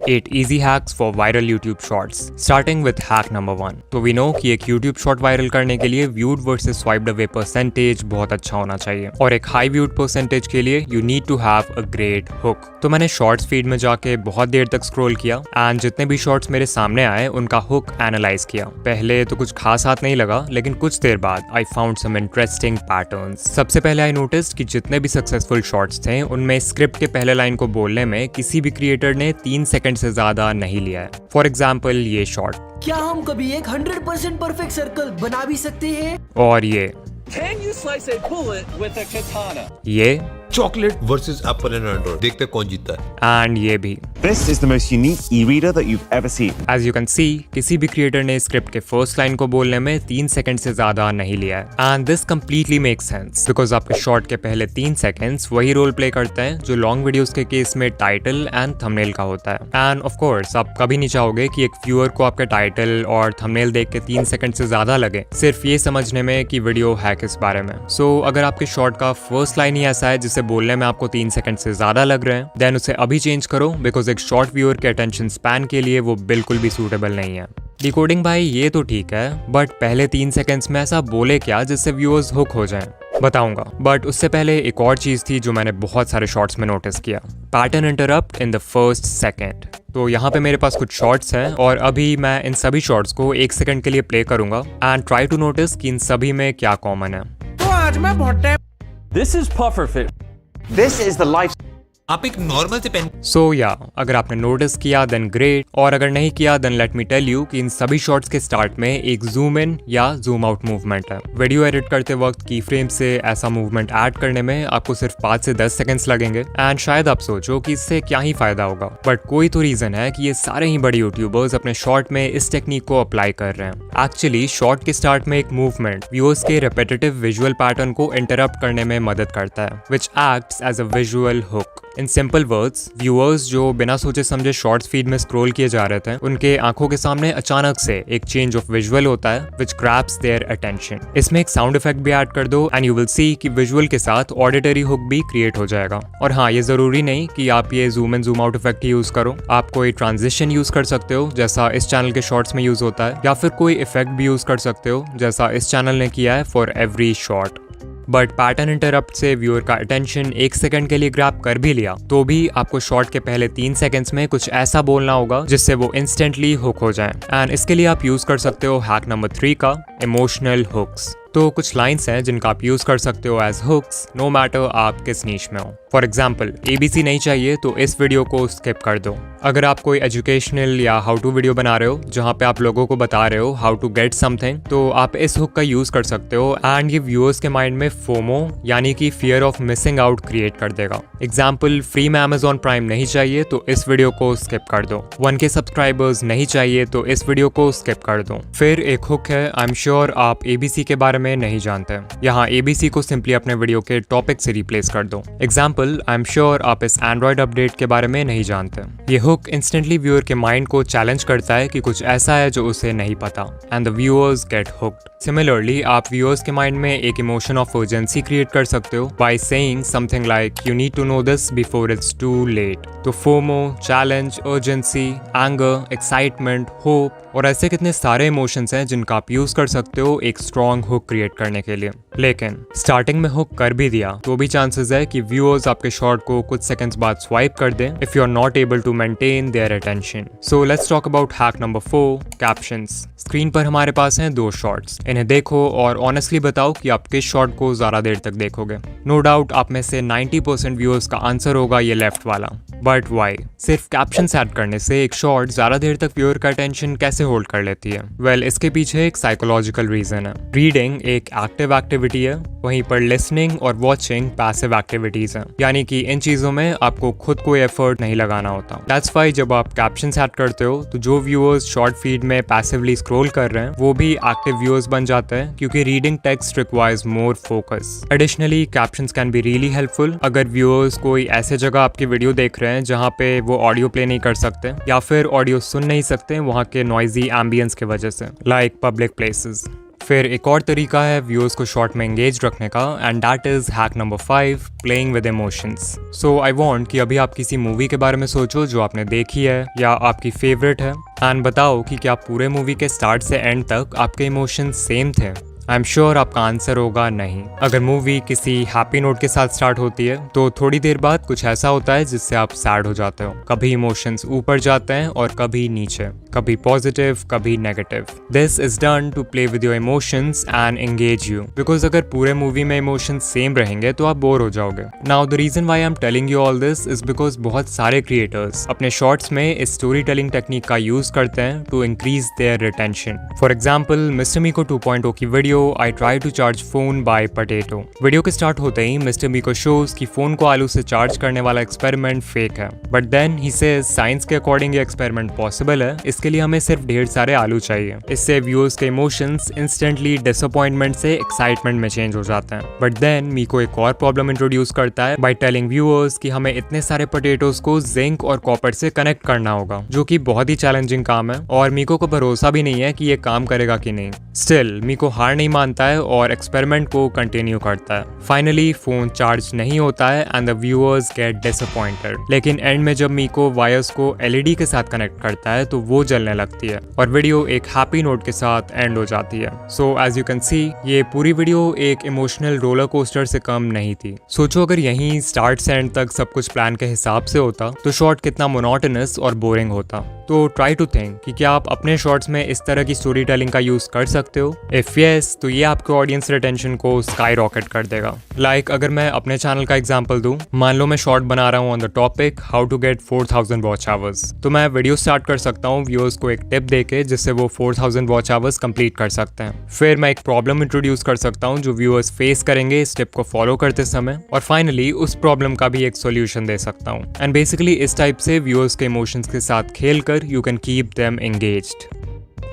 8 easy hacks for viral YouTube shorts. Starting with hack number 1. तो we know कि एक YouTube short viral करने के लिए viewed versus swiped away percentage बहुत अच्छा होना चाहिए और एक high viewed percentage के लिए you need to have a great hook. तो मैंने shorts feed में जाके बहुत देर तक scroll किया and जितने भी shorts मेरे सामने आए उनका hook analyze किया. पहले तो कुछ खास हाथ नहीं लगा लेकिन कुछ देर बाद I found some interesting patterns. सबसे पहले I noticed कि जितने भी successful shorts थे उनमें स्क्रिप्ट के पहले लाइन को बोलने में किसी भी क्रिएटर ने 3 सेकंड से ज्यादा नहीं लिया है. फॉर एग्जाम्पल ये शॉर्ट. क्या हम कभी एक 100% परफेक्ट सर्कल बना भी सकते हैं? और ये. Can you slice a bullet with a katana? ये. Chocolate versus Apple and Android, देखते हैं कौन जीतता है. एंड ये भी. This is the most unique e-reader that you've ever seen. As you can see, किसी भी क्रिएटर ने स्क्रिप्ट के फर्स्ट लाइन को बोलने में 3 सेकंड से ज्यादा नहीं लिया है. And this completely makes sense because आपके शॉर्ट के पहले 3 सेकंड्स वही रोल प्ले करते हैं जो लॉन्ग वीडियोस के केस में टाइटल एंड थंबनेल का होता है. एंड ऑफ कोर्स आप कभी नहीं चाहोगे कि एक व्यूअर को आपके टाइटल और थंबनेल देख के 3 सेकंड से ज्यादा लगे सिर्फ ये समझने में कि वीडियो है किस बारे में. सो अगर आपके शॉर्ट का फर्स्ट लाइन ही ऐसा है जिसे बोलने में आपको 3 सेकंड से ज्यादा लग रहे हैं देन उसे अभी चेंज करो बिकॉज एक शॉर्ट व्यूअर के अटेंशन स्पैन के लिए वो बिल्कुल भी सूटेबल नहीं है. डिकोडिंग भाई ये तो ठीक है बट पहले 3 सेकंड्स में ऐसा बोले क्या जिससे व्यूअर्स हुक हो जाएं? बताऊंगा बट उससे पहले एक और चीज थी जो मैंने बहुत सारे शॉर्ट्स में नोटिस किया. Pattern interrupt in the first second. तो यहाँ पे मेरे पास कुछ शॉर्ट्स हैं और अभी मैं इन सभी शॉर्ट्स को 1 सेकंड के लिए प्ले करूंगा एंड ट्राई टू नोटिस कि इन सभी में क्या कॉमन है. तो आज मैं बहुत time. This is pufferfish. This is the life. आप एक नॉर्मल से पेन. सो या अगर आपने नोटिस किया देन ग्रेट और अगर नहीं किया then let me tell you कि इन सभी शॉट्स के स्टार्ट में एक जूम इन या जूम आउट मूवमेंट है. वीडियो एडिट करते वक्त की फ्रेम से ऐसा मूवमेंट ऐड करने में आपको सिर्फ 5 से 10 सेकंड्स लगेंगे एंड शायद आप सोचो कि इससे क्या ही फायदा होगा बट कोई तो रीजन है कि ये सारे ही बड़े यूट्यूबर्स अपने शॉर्ट में इस टेक्निक को अप्लाई कर रहे हैं. एक्चुअली शॉर्ट के स्टार्ट में एक मूवमेंट व्यूअर्स के रिपीटेटिव विजुअल पैटर्न को इंटरप्ट करने में मदद करता है which acts as a visual hook. In simple words viewers जो बिना सोचे समझे शॉर्ट्स फीड में स्क्रॉल किए जा रहे थे उनके आंखों के सामने अचानक से एक चेंज ऑफ विजुअल होता है विच ग्रैब्स देयर अटेंशन. इसमें एक साउंड इफेक्ट भी ऐड कर दो एंड यू विल सी कि विजुअल के साथ ऑडिटरी हुक भी क्रिएट हो जाएगा. और हाँ ये जरूरी नहीं कि आप ये zoom in zoom out effect he use करो. आप कोई ट्रांजिशन यूज कर सकते हो जैसा इस चैनल के शॉर्ट्स में यूज होता है या फिर कोई इफेक्ट भी यूज कर सकते हो जैसा इस चैनल ने किया है for every short. But pattern interrupt से व्यूअर का अटेंशन 1 सेकंड के लिए ग्रैब कर भी लिया तो भी आपको शॉर्ट के पहले 3 सेकंड्स में कुछ ऐसा बोलना होगा जिससे वो इंस्टेंटली हुक हो जाए. एंड इसके लिए आप यूज कर सकते हो हैक नंबर 3 का इमोशनल हुक्स. तो कुछ लाइंस हैं जिनका आप यूज कर सकते हो एज हुक्स नो मैटर आप किस नीश में हो. फॉर एग्जाम्पल ABC नहीं चाहिए तो इस वीडियो को स्किप कर दो. अगर आप कोई एजुकेशनल या हाउ टू वीडियो बना रहे हो जहाँ पे आप लोगों को बता रहे हो हाउ टू गेट समथिंग तो आप इस हुक का यूज कर सकते हो एंड ये व्यूअर्स के माइंड में फोमो यानी कि fear of missing out create कर देगा. एग्जाम्पल फ्री में Amazon प्राइम नहीं चाहिए तो इस वीडियो को स्किप कर दो. 1K सब्सक्राइबर्स नहीं चाहिए तो इस वीडियो को स्किप कर दो. फिर एक हुक है आई एम श्योर आप ABC के बारे में नहीं जानते. यहाँ ABC को सिंपली अपने वीडियो के टॉपिक से रिप्लेस कर दो. एग्जाम्पल आई एम श्योर आप इस एंड्रॉइड अपडेट के बारे में नहीं जानते. ये हुक इंस्टेंटली व्यूअर के माइंड को चैलेंज करता है कि कुछ ऐसा है जो उसे नहीं पता and the viewers get hooked. Similarly आप व्यूअर्स के माइंड में एक इमोशन ऑफ अर्जेंसी क्रिएट कर सकते हो by saying something like you need to know this before it's too late. तो FOMO, challenge, urgency, anger, excitement, hope और ऐसे कितने सारे इमोशंस हैं जिनका आप यूज कर सकते हो एक स्ट्रॉन्ग हुक क्रिएट करने के लिए. लेकिन स्टार्टिंग में हुक कर भी दिया तो भी चांसेस है कि व्यूअर्स आपके शॉर्ट को कुछ सेकंड्स बाद स्वाइप कर दें if you are not able to maintain their attention. So let's talk about hack number 4 captions. Screen पर हमारे पास हैं 2 शॉर्ट्स. इन्हें देखो और ऑनेस्टली बताओ कि आप किस शॉर्ट को ज्यादा देर तक देखोगे. नो डाउट आप में से 90% व्यूअर्स का आंसर होगा ये लेफ्ट वाला. But why? सिर्फ कैप्शंस ऐड करने से एक शॉर्ट ज्यादा देर तक व्यूअर का अटेंशन कैसे होल्ड कर लेती है? वेल इसके पीछे एक साइकोलॉजिकल रीजन है. रीडिंग एक एक्टिव एक्टिविटी है वहीं पर लिसनिंग और वॉचिंग पैसिव एक्टिविटीज हैं. यानी कि इन चीजों में आपको खुद कोई एफर्ट नहीं लगाना होता. दैट्स व्हाई जब आप कैप्शंस ऐड करते हो तो जो व्यूअर्स शॉर्ट फीड में पैसिवली स्क्रॉल कर रहे हैं वो भी एक्टिव व्यूअर्स बन जाते हैं क्योंकि reading text requires more focus. Additionally captions can be really helpful अगर व्यूअर्स कोई ऐसे जगह आपकी वीडियो देख रहे हैं जहाँ पे वो ऑडियो प्ले नहीं कर सकते या फिर ऑडियो सुन नहीं सकते वहाँ के नॉइजी एम्बियंस की वजह से लाइक पब्लिक प्लेसेस. फिर एक और तरीका है व्यूअर्स को शॉर्ट में एंगेज रखने का, and that is hack number 5, playing with emotions. So I want कि अभी आप किसी मूवी के बारे में सोचो जो आपने देखी है या आपकी फेवरेट है, एंड बताओ कि क्या पूरे मूवी के स्टार्ट से एंड तक आपके इमोशंस सेम थे। आई एम श्योर आपका आंसर होगा नहीं। अगर मूवी किसी हैप्पी नोट के साथ स्टार्ट होती है तो थोड़ी देर बाद कुछ ऐसा होता है जिससे आप सैड हो जाते हो। कभी इमोशंस ऊपर जाते हैं और कभी नीचे, कभी पॉजिटिव कभी negative. This is done to play with your emotions and engage you, because अगर पूरे मूवी में इमोशंस सेम रहेंगे तो आप बोर हो जाओगे। Now the reason why I am telling you all this is because बहुत सारे क्रिएटर्स अपने शॉर्ट्स में इस स्टोरी टेलिंग टेक्निक का यूज करते हैं to increase their retention. For example mister मीको 2.0 की video I try to charge phone by potato। Video के स्टार्ट होते ही मिस्टर मीको शोज कि फोन को आलू से चार्ज करने वाला एक्सपेरिमेंट फेक है, but then he says science के अकॉर्डिंग ये एक्सपेरिमेंट पॉसिबल है, इसके लिए हमें सिर्फ ढेर सारे आलू चाहिए। इससे व्यूअर्स के इमोशंस इंस्टेंटली डिसअपॉइंटमेंट से एक्साइटमेंट में चेंज हो जाते हैं। बट देन मीको एक और प्रॉब्लम इंट्रोड्यूस करता है बाय टेलिंग व्यूअर्स कि हमें इतने सारे पोटेटोज को जिंक और कॉपर से कनेक्ट करना होगा, जो कि बहुत ही चैलेंजिंग काम है और मीको को भरोसा भी नहीं है कि ये काम करेगा कि नहीं। स्टिल मीको हार नहीं मानता है और एक्सपेरिमेंट को कंटिन्यू करता है। फाइनली फोन चार्ज नहीं होता है and the viewers get disappointed. लेकिन एंड में जब मीको वायर्स को एलईडी के साथ कनेक्ट करता है तो वो जलने लगती है और वीडियो एक हैप्पी नोट के साथ एंड हो जाती है। So as you can see ये पूरी वीडियो एक इमोशनल रोलर कोस्टर से कम नहीं थी। सोचो अगर यहीं स्टार्ट से एंड तक सब कुछ प्लान के हिसाब से होता तो शॉर्ट कितना मोनोटोनस और बोरिंग होता। तो ट्राई टू थिंक कि क्या आप अपने शॉर्ट्स में इस तरह की स्टोरी टेलिंग का यूज कर सकते हो। इफ यस तो ये आपके ऑडियंस रिटेंशन को स्काई रॉकेट कर देगा। लाइक अगर मैं अपने चैनल का एग्जांपल दूं, मान लो मैं शॉर्ट बना रहा हूं on the topic how to get 4000 watch hours, तो मैं वीडियो स्टार्ट कर सकता हूं व्यूअर्स को एक टिप देके जिससे वो 4000 वॉच आवर्स कंप्लीट कर सकते हैं। फिर मैं एक प्रॉब्लम इंट्रोड्यूस कर सकता हूं जो व्यूअर्स फेस करेंगे इस टिप को फॉलो करते समय, और फाइनली उस प्रॉब्लम का भी एक सोल्यूशन दे सकता हूं। एंड बेसिकली इस टाइप से व्यूअर्स के इमोशंस के साथ खेलकर you can keep them engaged.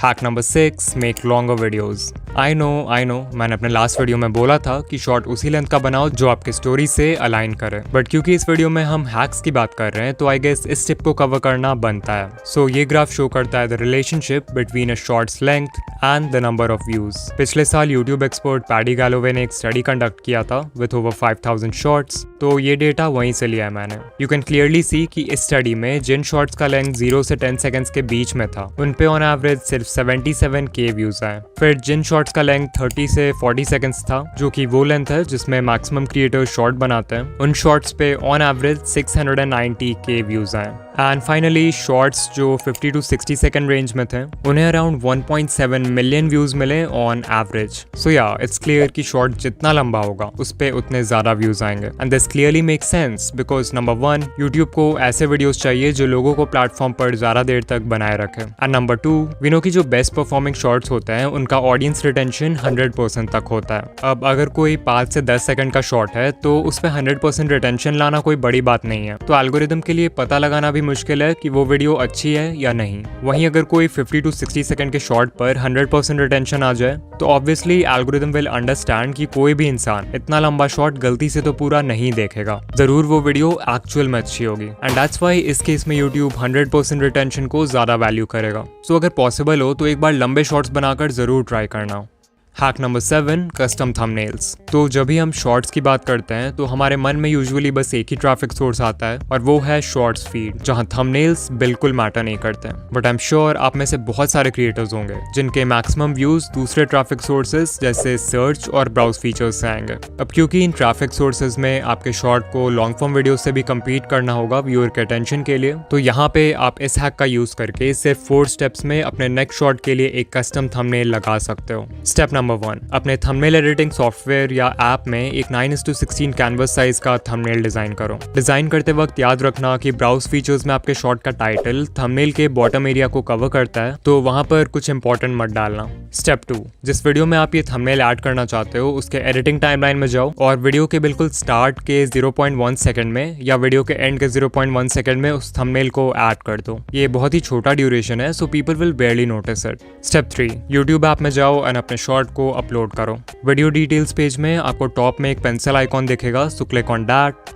Hack number 6, make longer videos. I know मैंने अपने लास्ट वीडियो में बोला था कि शॉर्ट उसी लेंथ का बनाओ जो आपकी स्टोरी से अलाइन करे, बट क्योंकि इस वीडियो में हम हैक्स की बात कर रहे हैं तो आई गेस इस टिप को कवर करना बनता है। सो ये ग्राफ शो करता है the relationship between a shorts length and the number of views. पिछले साल यूट्यूब एक्सपर्ट पैडी गैलोवे ने एक स्टडी कंडक्ट किया था विथ ओवर 5000 शॉर्ट्स, तो ये डेटा वहीं से लिया है मैंने। यू कैन क्लियरली सी कि इस स्टडी में जिन शॉर्ट्स का लेंथ 0 से 10 सेकंड्स के बीच में था उन पे ऑन एवरेज सिर्फ 77K व्यूज आए। फिर जिन शॉर्ट्स का लेंथ 30 से 40 सेकंड्स था, जो कि वो लेंथ है जिसमें मैक्सिमम क्रिएटर्स शॉर्ट बनाते हैं, उन शॉर्ट्स पे ऑन एवरेज 690K व्यूज आए। एंड फाइनली शॉर्ट्स जो 50 to 60 सेकंड रेंज में थे उन्हें अराउंड 1.7 मिलियन व्यूज मिले ऑन एवरेज। सो या इट्स क्लियर कि शॉर्ट जितना लंबा होगा उस पे उतने ज्यादा व्यूज आएंगे। And this clearly make sense because number 1 YouTube को ऐसे वीडियोस चाहिए जो लोगों को प्लेटफॉर्म पर ज्यादा देर तक बनाए रखे, एंड नंबर 2 वी नो कि जो बेस्ट परफॉर्मिंग शॉर्ट्स होते हैं उनका ऑडियंस रिटेंशन 100% तक होता है। अब अगर कोई 5 से 10 सेकंड का शॉर्ट है तो उस पे 100% रिटेंशन लाना कोई बड़ी बात नहीं है, तो एल्गोरिदम के लिए पता लगाना भी मुश्किल है कि वो वीडियो अच्छी है या नहीं। वहीं अगर कोई 50 to 60 सेकंड के शॉर्ट पर 100% रिटेंशन आ जाए तो ऑब्वियसली एल्गोरिदम विल अंडरस्टैंड कि कोई भी इंसान इतना लंबा शॉर्ट गलती से तो पूरा नहीं देखेगा, जरूर वो वीडियो एक्चुअल में अच्छी होगी। एंड दैट्स व्हाई इस केस में यूट्यूब 100% रिटेंशन को ज्यादा वैल्यू करेगा। सो अगर पॉसिबल हो तो एक बार लंबे शॉर्ट्स बनाकर जरूर ट्राई करना। Hack number 7, custom thumbnails. तो जब भी हम शॉर्ट्स की बात करते हैं तो हमारे मन में यूजुअली बस एक ही ट्रैफिक सोर्स आता है और वो है शॉर्ट्स फीड, जहां थंबनेल्स बिल्कुल मैटर नहीं करते। बट आई एम श्योर आप में से बहुत सारे क्रिएटर्स होंगे जिनके मैक्सिमम व्यूज दूसरे ट्रैफिक सोर्सेज जैसे सर्च और ब्राउज फीचर्स से आएंगे। अब क्योंकि इन ट्रैफिक सोर्सेज में आपके शॉर्ट को लॉन्ग फॉर्म वीडियो से भी कम्पीट करना होगा व्यूअर के अटेंशन के लिए, तो यहाँ पे आप इस हैक का यूज करके सिर्फ 4 स्टेप्स में अपने नेक्स्ट शॉर्ट के लिए एक कस्टम थंबनेल लगा सकते हो। स्टेप नंबर 1, अपने थंबनेल एडिटिंग सॉफ्टवेयर या ऐप में एक 9:16 कैनवस साइज का थंबनेल डिजाइन करो। डिजाइन करते वक्त याद रखना कि ब्राउज फीचर्स में आपके शॉर्ट का टाइटल थंबनेल के बॉटम एरिया को कवर करता है, तो वहां पर कुछ इंपॉर्टेंट मत डालना। स्टेप 2, जिस वीडियो में आप ये थंबनेल ऐड करना चाहते हो उसके एडिटिंग टाइमलाइन में जाओ और वीडियो के बिल्कुल स्टार्ट के 0.1 सेकंड में या वीडियो के एंड के 0.1 सेकंड में उस थंबनेल को ऐड कर दो। ये बहुत ही छोटा ड्यूरेशन है, so people will बेयरली notice it. Step 3, YouTube app में जाओ और अपने शॉर्ट को अपलोड करो। वीडियो डिटेल्स पेज में आपको टॉप में एक पेंसिल आइकॉन दिखेगा, so click on that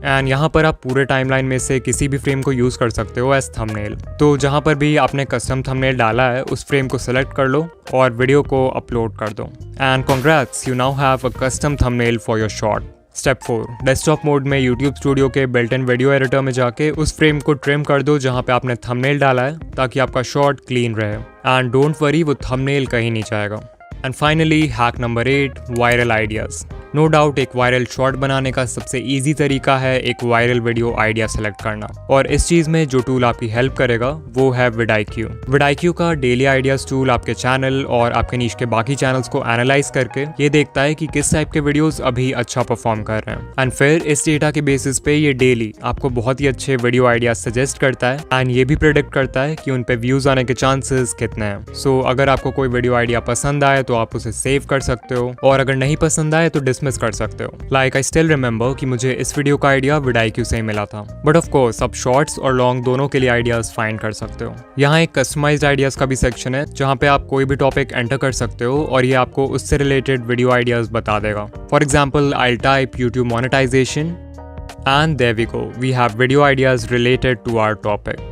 and यहाँ पर आप पूरे टाइमलाइन में से किसी भी फ्रेम को यूज़ कर सकते हो एज थंबनेल। तो जहाँ पर भी आपने कस्टम थंबनेल डाला है उस फ्रेम को सेलेक्ट कर लो और वीडियो को अपलोड कर दो। And congrats, you now have a custom thumbnail for your short. Step 4, desktop mode में YouTube स्टूडियो के बिल्ट इन वीडियो एडिटर में जाके उस फ्रेम को ट्रिम कर दो जहाँ पे आपने थंबनेल डाला है, ताकि आपका शॉट क्लीन रहे। एंड डोंट वरी, वो थंबनेल कहीं नहीं जाएगा। And finally hack number 8, viral ideas. No doubt एक वायरल शॉट बनाने का सबसे इजी तरीका है एक वायरल वीडियो आइडिया सेलेक्ट करना, और इस चीज़ में जो टूल आपकी हेल्प करेगा वो है vidIQ। vidIQ का डेली आइडियाज़ टूल आपके चैनल और आपके नीश के बाकी चैनल्स को एनालाइज करके ये देखता है कि किस टाइप के वीडियोस अभी अच्छा परफॉर्म कर रहे हैं, एंड फिर इस डेटा के बेसिस पे ये डेली आपको बहुत ही अच्छे वीडियो आइडियाज सजेस्ट करता है एंड ये भी प्रेडिक्ट करता है कि उन पे व्यूज आने के चांसेस कितने हैं। सो अगर आपको कोई वीडियो आइडिया पसंद आए तो आप उसे सेव कर सकते हो, और अगर नहीं पसंद आए तो डिसमिस कर सकते हो। लाइक आई स्टिल रिमेंबर कि मुझे इस वीडियो का आइडिया vidIQ से ही मिला था, बट ऑफ कोर्स आप शॉर्ट्स और लॉन्ग दोनों के लिए आइडियाज फाइंड कर सकते हो। यहाँ एक कस्टमाइज्ड आइडियाज का भी सेक्शन है जहाँ पे आप कोई भी टॉपिक एंटर कर सकते हो और ये आपको उससे रिलेटेड वीडियो आइडियाज बता देगा। For example I type YouTube monetization and there we go, we have video ideas related to our topic.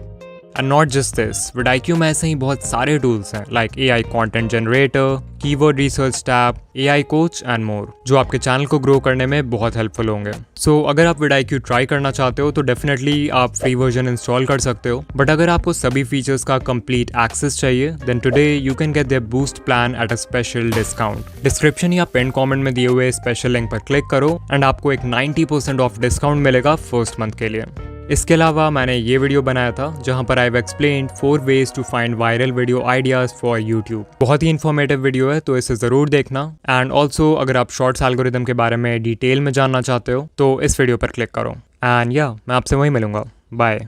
And not just this, vidIQ में ऐसे ही बहुत सारे टूल्स हैं like AI content generator, keyword research tab, AI coach and more, जो आपके channel को grow करने में बहुत हेल्पफुल होंगे। सो अगर आप vidIQ ट्राई करना चाहते हो तो डेफिनेटली आप फ्री वर्जन इंस्टॉल कर सकते हो, बट अगर आपको सभी फीचर्स का कंप्लीट एक्सेस चाहिए then today you can get their boost plan at a special discount. Description या पिन कमेंट में दिए हुए स्पेशल लिंक पर क्लिक करो एंड आपको एक 90% ऑफ डिस्काउंट मिलेगा फर्स्ट मंथ के लिए। इसके अलावा मैंने ये वीडियो बनाया था जहां पर I have explained 4 ways to find viral video ideas for YouTube। बहुत ही इन्फॉर्मेटिव वीडियो है तो इसे ज़रूर देखना। एंड ऑल्सो अगर आप शॉर्ट्स एल्गोरिदम के बारे में डिटेल में जानना चाहते हो तो इस वीडियो पर क्लिक करो। एंड या मैं आपसे वहीं मिलूंगा। बाय।